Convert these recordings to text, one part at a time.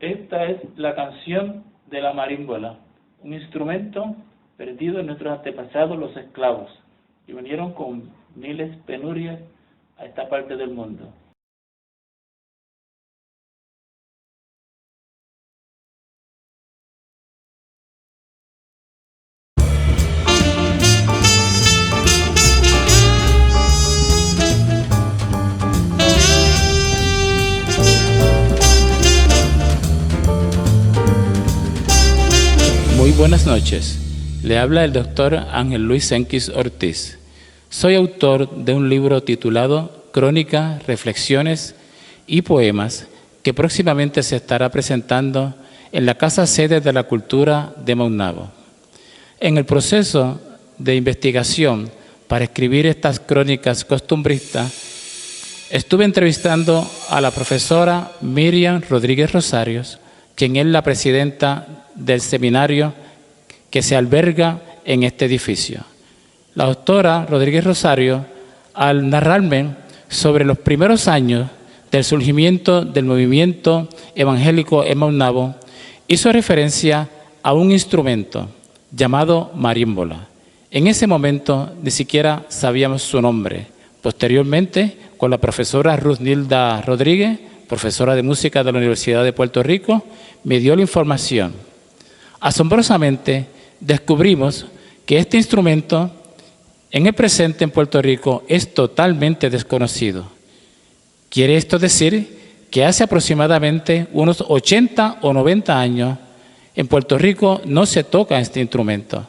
Esta es la canción de la marímbola, un instrumento perdido en nuestros antepasados los esclavos, que vinieron con miles penurias a esta parte del mundo. Muy buenas noches. Le habla el doctor Ángel Luis Senquis Ortiz. Soy autor de un libro titulado Crónica, Reflexiones y Poemas, que próximamente se estará presentando en la Casa Sede de la Cultura de Maunabo. En el proceso de investigación para escribir estas crónicas costumbristas, estuve entrevistando a la profesora Miriam Rodríguez Rosarios, quien es la presidenta del seminario que se alberga en este edificio. La doctora Rodríguez Rosario, al narrarme sobre los primeros años del surgimiento del movimiento evangélico en Maunabo, hizo referencia a un instrumento llamado marímbola. En ese momento ni siquiera sabíamos su nombre. Posteriormente, con la profesora Rusnilda Rodríguez, profesora de música de la Universidad de Puerto Rico, me dio la información. Asombrosamente, descubrimos que este instrumento en el presente en Puerto Rico es totalmente desconocido. Quiere esto decir que hace aproximadamente unos 80 o 90 años en Puerto Rico no se toca este instrumento,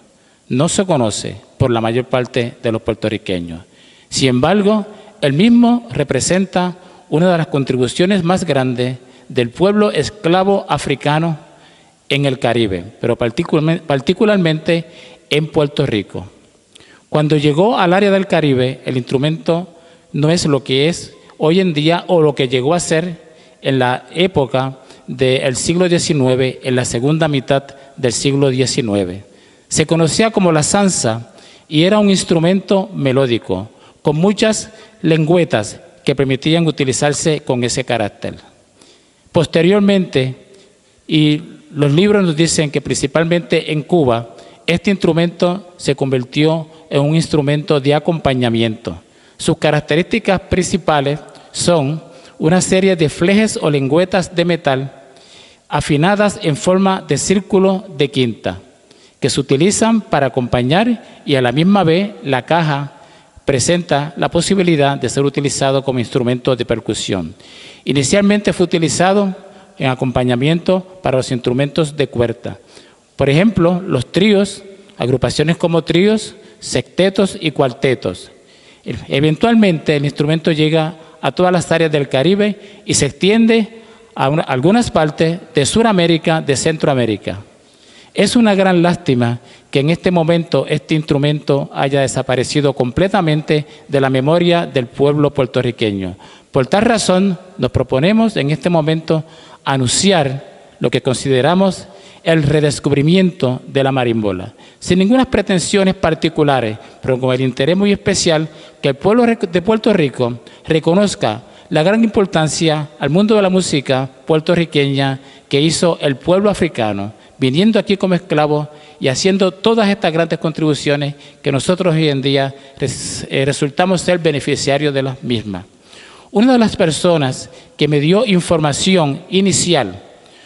no se conoce por la mayor parte de los puertorriqueños. Sin embargo, el mismo representa una de las contribuciones más grandes del pueblo esclavo africano en el Caribe, pero particularmente en Puerto Rico. Cuando llegó al área del Caribe, el instrumento no es lo que es hoy en día o lo que llegó a ser en la época del siglo XIX, en la segunda mitad del siglo XIX. Se conocía como la zanza y era un instrumento melódico, con muchas lengüetas que permitían utilizarse con ese carácter. Posteriormente, y los libros nos dicen que principalmente en Cuba, este instrumento se convirtió en un instrumento de acompañamiento. Sus características principales son una serie de flejes o lengüetas de metal afinadas en forma de círculo de quinta, que se utilizan para acompañar, y a la misma vez la caja presenta la posibilidad de ser utilizado como instrumento de percusión. Inicialmente fue utilizado en acompañamiento para los instrumentos de cuerda. Por ejemplo, los tríos, agrupaciones como tríos, sextetos y cuartetos. Eventualmente el instrumento llega a todas las áreas del Caribe y se extiende a algunas partes de Sudamérica, de Centroamérica. Es una gran lástima que en este momento este instrumento haya desaparecido completamente de la memoria del pueblo puertorriqueño. Por tal razón, nos proponemos en este momento anunciar lo que consideramos el redescubrimiento de la marimbola, sin ninguna pretensiones particulares, pero con el interés muy especial que el pueblo de Puerto Rico reconozca la gran importancia al mundo de la música puertorriqueña que hizo el pueblo africano, viniendo aquí como esclavos y haciendo todas estas grandes contribuciones que nosotros hoy en día resultamos ser beneficiarios de las mismas. Una de las personas que me dio información inicial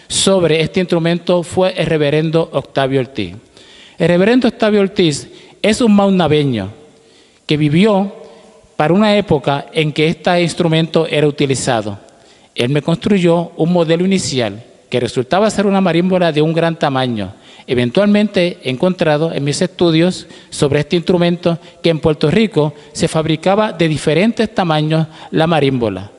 sobre este instrumento fue el reverendo Octavio Ortiz. El reverendo Octavio Ortiz es un maunabeño que vivió para una época en que este instrumento era utilizado. Él me construyó un modelo inicial que resultaba ser una marímbola de un gran tamaño. Eventualmente he encontrado en mis estudios sobre este instrumento que en Puerto Rico se fabricaba de diferentes tamaños la marímbola.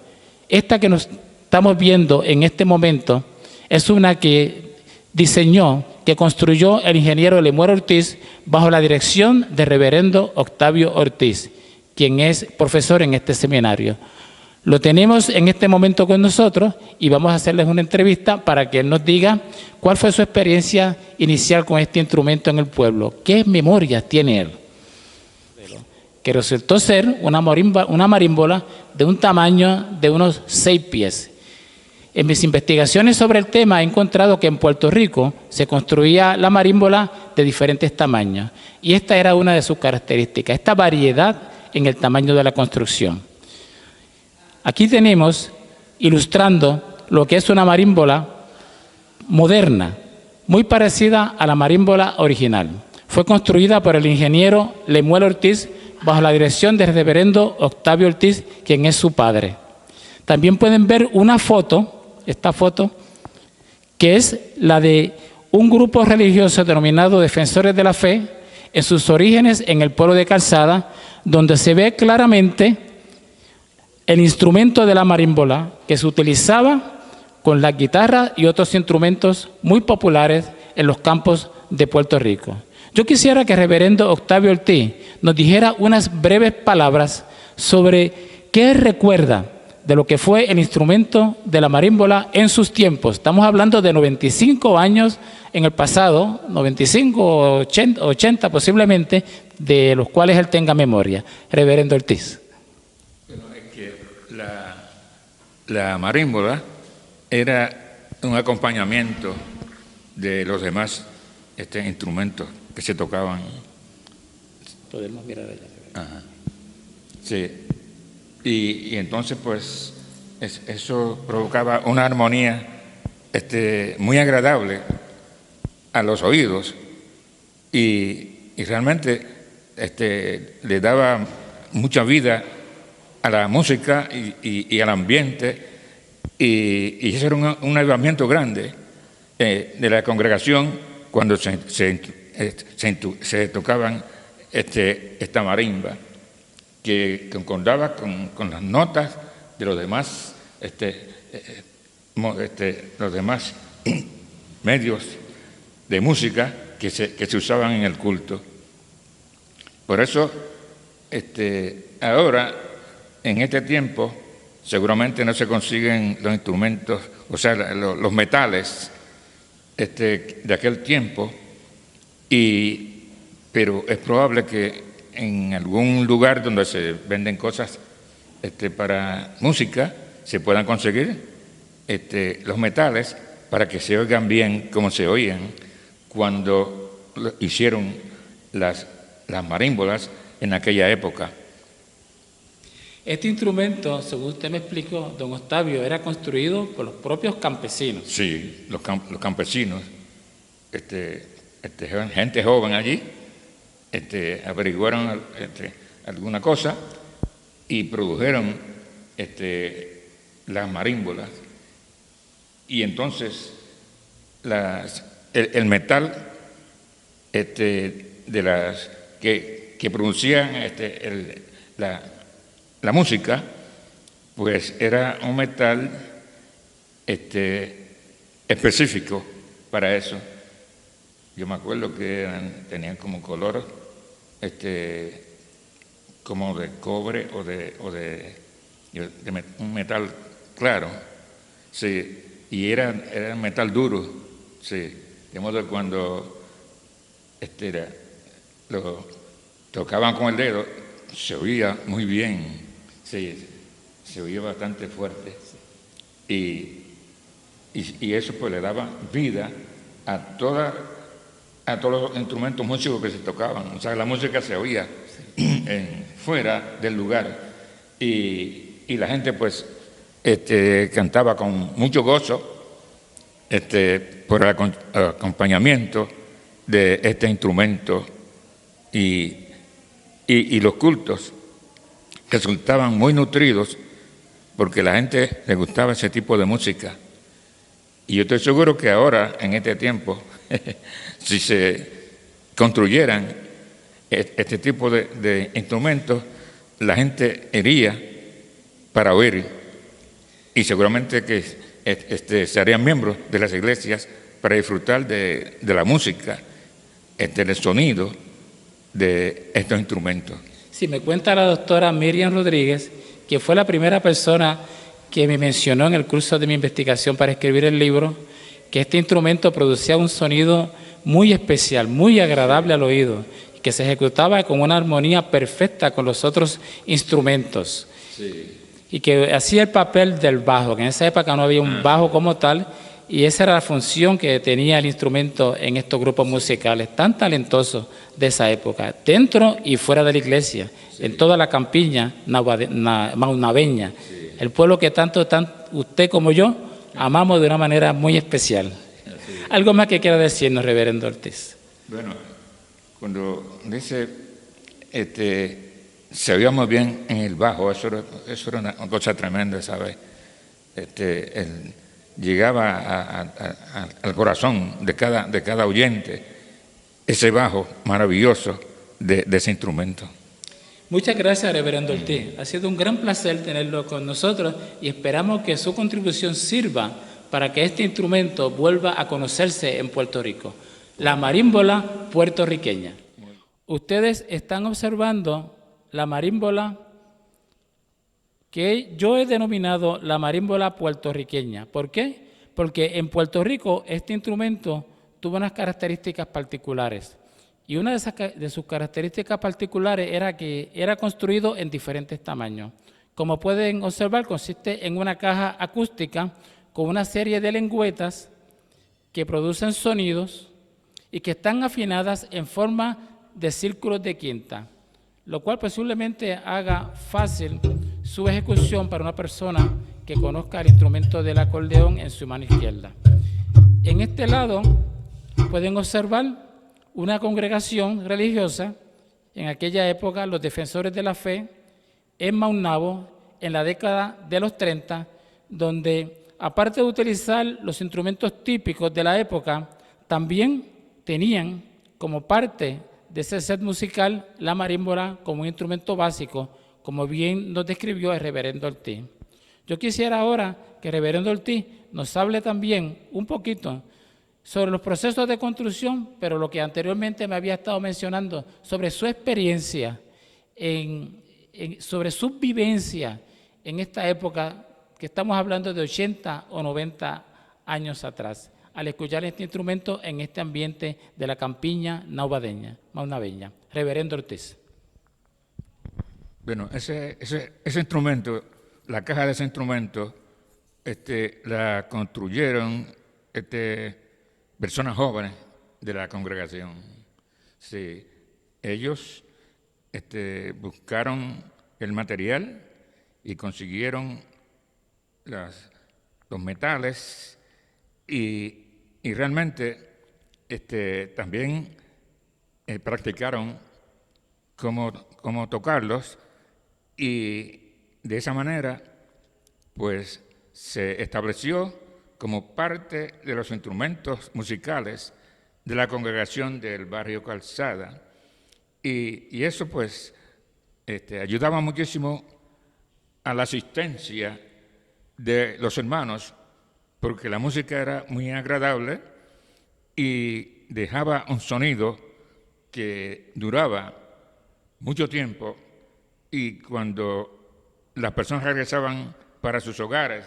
Esta que nos estamos viendo en este momento es una que diseñó, que construyó el ingeniero Lemuel Ortiz bajo la dirección del reverendo Octavio Ortiz, quien es profesor en este seminario. Lo tenemos en este momento con nosotros y vamos a hacerles una entrevista para que él nos diga cuál fue su experiencia inicial con este instrumento en el pueblo. ¿Qué memorias tiene él? Que resultó ser una marímbola de un tamaño de unos 6 pies. En mis investigaciones sobre el tema he encontrado que en Puerto Rico se construía la marímbola de diferentes tamaños y esta era una de sus características, esta variedad en el tamaño de la construcción. Aquí tenemos, ilustrando lo que es una marímbola moderna, muy parecida a la marímbola original. Fue construida por el ingeniero Lemuel Ortiz bajo la dirección del reverendo Octavio Ortiz, quien es su padre. También pueden ver una foto, esta foto, que es la de un grupo religioso denominado Defensores de la Fe, en sus orígenes en el pueblo de Calzada, donde se ve claramente el instrumento de la marímbola que se utilizaba con la guitarra y otros instrumentos muy populares en los campos de Puerto Rico. Yo quisiera que el reverendo Octavio Ortiz nos dijera unas breves palabras sobre qué recuerda de lo que fue el instrumento de la marímbola en sus tiempos. Estamos hablando de 95 años en el pasado, 95 o 80 posiblemente, de los cuales él tenga memoria. Reverendo Ortiz. La marímbola era un acompañamiento de los demás instrumentos que se tocaban. Podemos mirar allá. Ajá. Sí. Y entonces, pues, eso provocaba una armonía muy agradable a los oídos y realmente le daba mucha vida a la música y al ambiente, y eso era un ayudamiento grande de la congregación cuando se tocaban esta marimba, que concordaba con las notas de los demás, los demás medios de música que se usaban en el culto. Por eso, ahora, en este tiempo, seguramente no se consiguen los instrumentos, o sea, los metales de aquel tiempo, pero es probable que en algún lugar donde se venden cosas para música se puedan conseguir los metales para que se oigan bien como se oían cuando hicieron las marímbolas en aquella época. Este instrumento, según usted me explicó, don Octavio, era construido por los propios campesinos. Sí, los campesinos, gente joven allí, averiguaron alguna cosa y produjeron las marímbolas. Y entonces el metal de las que producían la música, pues era un metal específico para eso. Yo me acuerdo que tenían como color como de cobre o de un metal claro, sí, y era metal duro, sí, de modo que cuando lo tocaban con el dedo se oía muy bien, sí, se oía bastante fuerte, y eso pues le daba vida a todos los instrumentos músicos que se tocaban. O sea, la música se oía fuera del lugar y la gente pues cantaba con mucho gozo por el acompañamiento de este instrumento, y los cultos resultaban muy nutridos porque la gente le gustaba ese tipo de música. Y yo estoy seguro que ahora, en este tiempo, si se construyeran este tipo de instrumentos, la gente iría para oír, y seguramente que se harían miembros de las iglesias para disfrutar de la música, del sonido de estos instrumentos. Sí, me cuenta la doctora Miriam Rodríguez, que fue la primera persona que me mencionó en el curso de mi investigación para escribir el libro, que este instrumento producía un sonido muy especial, muy agradable al oído, que se ejecutaba con una armonía perfecta con los otros instrumentos. Sí. Y que hacía el papel del bajo, que en esa época no había un bajo como tal, y esa era la función que tenía el instrumento en estos grupos musicales tan talentosos de esa época, dentro y fuera de la iglesia, sí, en toda la campiña maunabeña, sí, el pueblo que tanto usted como yo amamos de una manera muy especial. ¿Algo más que quiera decirnos, reverendo Ortiz? Bueno, cuando dice se oía muy bien en el bajo, eso era una cosa tremenda, ¿sabes? Llegaba al corazón de cada oyente ese bajo maravilloso de ese instrumento. Muchas gracias, reverendo Ortiz. Ha sido un gran placer tenerlo con nosotros y esperamos que su contribución sirva para que este instrumento vuelva a conocerse en Puerto Rico, la marímbola puertorriqueña. Ustedes están observando la marímbola que yo he denominado la marímbola puertorriqueña. ¿Por qué? Porque en Puerto Rico este instrumento tuvo unas características particulares. Y una de sus características particulares era que era construido en diferentes tamaños. Como pueden observar, consiste en una caja acústica con una serie de lengüetas que producen sonidos y que están afinadas en forma de círculos de quinta, lo cual posiblemente haga fácil su ejecución para una persona que conozca el instrumento del acordeón en su mano izquierda. En este lado pueden observar una congregación religiosa, en aquella época los defensores de la fe, en Maunabo, en la década de los 30, donde aparte de utilizar los instrumentos típicos de la época, también tenían como parte de ese set musical la marímbola como un instrumento básico, como bien nos describió el reverendo Ortiz. Yo quisiera ahora que el reverendo Ortiz nos hable también un poquito sobre los procesos de construcción, pero lo que anteriormente me había estado mencionando, sobre su experiencia, sobre su vivencia en esta época que estamos hablando de 80 o 90 años atrás, al escuchar este instrumento en este ambiente de la campiña maunabeña? Reverendo Ortiz. Bueno, ese instrumento, la caja de ese instrumento, la construyeron personas jóvenes de la congregación. Sí, ellos buscaron el material y consiguieron los metales y realmente también practicaron cómo tocarlos, y de esa manera pues se estableció como parte de los instrumentos musicales de la congregación del barrio Calzada, y eso pues ayudaba muchísimo a la asistencia de los hermanos, porque la música era muy agradable y dejaba un sonido que duraba mucho tiempo, y cuando las personas regresaban para sus hogares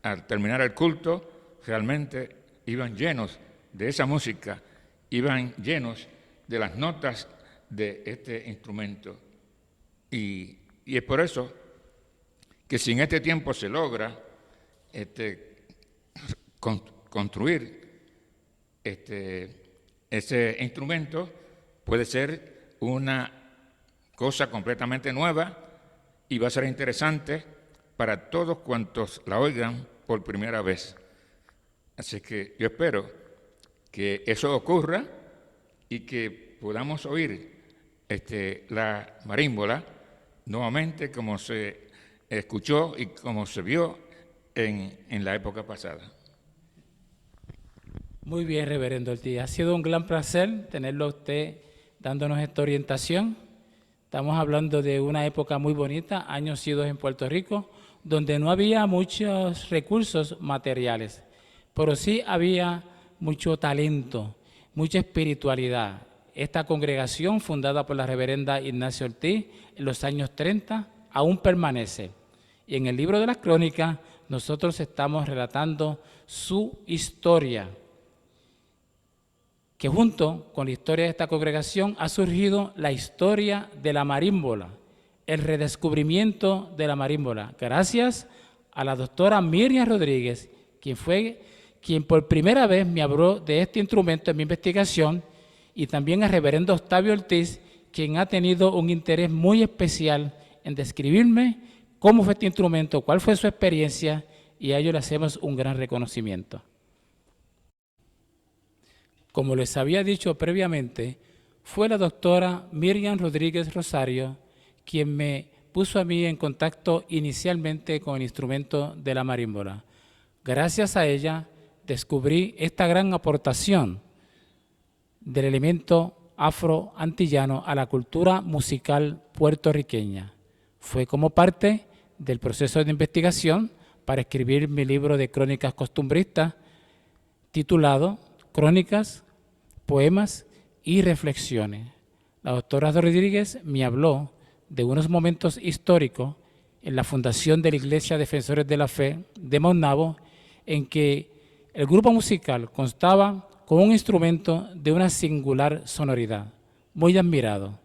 al terminar el culto, realmente iban llenos de esa música, iban llenos de las notas de este instrumento. Y es por eso que si en este tiempo se logra construir ese instrumento, puede ser una cosa completamente nueva y va a ser interesante para todos cuantos la oigan por primera vez. Así que yo espero que eso ocurra y que podamos oír la marímbola nuevamente, como se escuchó y como se vio en la época pasada. Muy bien, reverendo Ortiz. Ha sido un gran placer tenerlo a usted dándonos esta orientación. Estamos hablando de una época muy bonita, años idos en Puerto Rico, donde no había muchos recursos materiales, pero sí había mucho talento, mucha espiritualidad. Esta congregación, fundada por la reverenda Ignacia Ortiz en los años 30, aún permanece. Y en el libro de las Crónicas nosotros estamos relatando su historia, que junto con la historia de esta congregación ha surgido la historia de la marímbola, el redescubrimiento de la marímbola, gracias a la doctora Miriam Rodríguez, quien por primera vez me habló de este instrumento en mi investigación, y también al reverendo Octavio Ortiz, quien ha tenido un interés muy especial en describirme cómo fue este instrumento, cuál fue su experiencia, y a ello le hacemos un gran reconocimiento. Como les había dicho previamente, fue la doctora Miriam Rodríguez Rosario quien me puso a mí en contacto inicialmente con el instrumento de la marímbola. Gracias a ella descubrí esta gran aportación del elemento afro-antillano a la cultura musical puertorriqueña. Fue como parte del proceso de investigación para escribir mi libro de crónicas costumbristas titulado Crónicas, Poemas y Reflexiones. La doctora Rodríguez me habló de unos momentos históricos en la fundación de la Iglesia Defensores de la Fe de Maunabo, en que el grupo musical constaba con un instrumento de una singular sonoridad, muy admirado.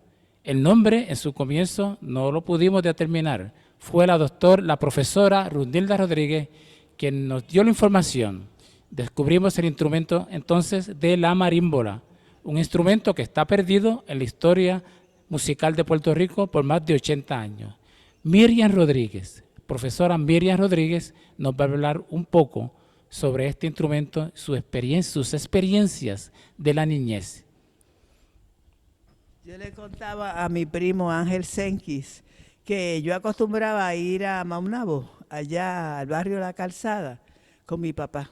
El nombre en su comienzo no lo pudimos determinar. Fue la profesora Rundilda Rodríguez quien nos dio la información. Descubrimos el instrumento entonces de la marímbola, un instrumento que está perdido en la historia musical de Puerto Rico por más de 80 años. Miriam Rodríguez, profesora Miriam Rodríguez, nos va a hablar un poco sobre este instrumento, sus experiencias de la niñez. Yo le contaba a mi primo Ángel Senkis que yo acostumbraba a ir a Maunabo, allá al barrio La Calzada, con mi papá,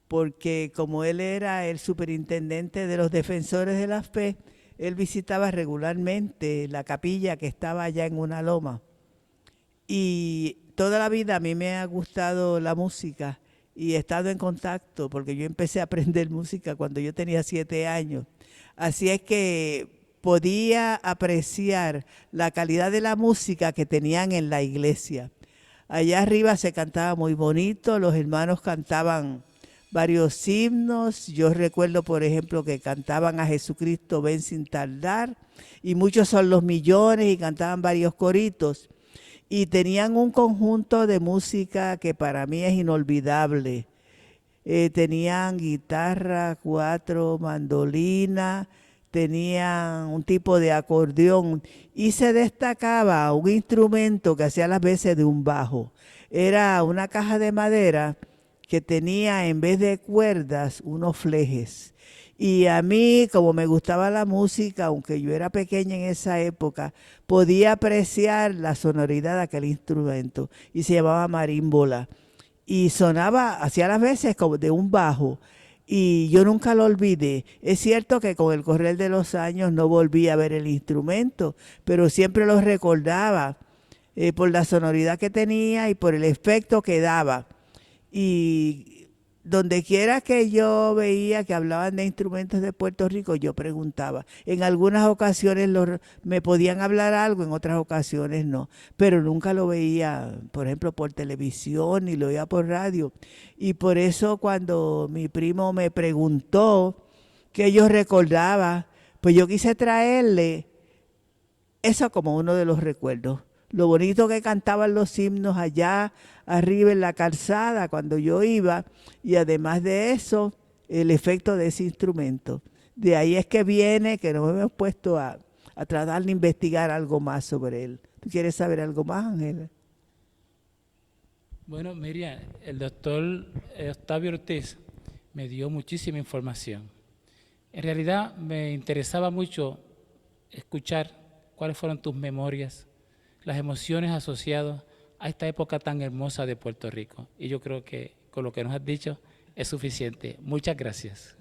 porque como él era el superintendente de los Defensores de la Fe, él visitaba regularmente la capilla que estaba allá en una loma. Y toda la vida a mí me ha gustado la música y he estado en contacto, porque yo empecé a aprender música cuando yo tenía 7 años. Así es que podía apreciar la calidad de la música que tenían en la iglesia. Allá arriba se cantaba muy bonito, los hermanos cantaban varios himnos. Yo recuerdo, por ejemplo, que cantaban a Jesucristo ven sin tardar, y muchos son los millones, y cantaban varios coritos. Y tenían un conjunto de música que para mí es inolvidable. Tenían guitarra, 4 mandolinas, tenían un tipo de acordeón, y se destacaba un instrumento que hacía las veces de un bajo. Era una caja de madera que tenía, en vez de cuerdas, unos flejes. Y a mí, como me gustaba la música, aunque yo era pequeña en esa época, podía apreciar la sonoridad de aquel instrumento, y se llamaba marímbola. Y sonaba, hacía las veces como de un bajo, y yo nunca lo olvidé. Es cierto que con el correr de los años no volví a ver el instrumento, pero siempre lo recordaba por la sonoridad que tenía y por el efecto que daba. Y donde quiera que yo veía que hablaban de instrumentos de Puerto Rico, yo preguntaba. En algunas ocasiones me podían hablar algo, en otras ocasiones no. Pero nunca lo veía, por ejemplo, por televisión, ni lo oía por radio. Y por eso cuando mi primo me preguntó qué yo recordaba, pues yo quise traerle eso como uno de los recuerdos. Lo bonito que cantaban los himnos allá arriba en la calzada cuando yo iba, y además de eso, el efecto de ese instrumento. De ahí es que viene que nos hemos puesto a tratar de investigar algo más sobre él. ¿Tú quieres saber algo más, Ángel? Bueno, Miriam, el doctor Octavio Ortiz me dio muchísima información. En realidad me interesaba mucho escuchar cuáles fueron tus memorias, las emociones asociadas a esta época tan hermosa de Puerto Rico. Y yo creo que con lo que nos has dicho es suficiente. Muchas gracias.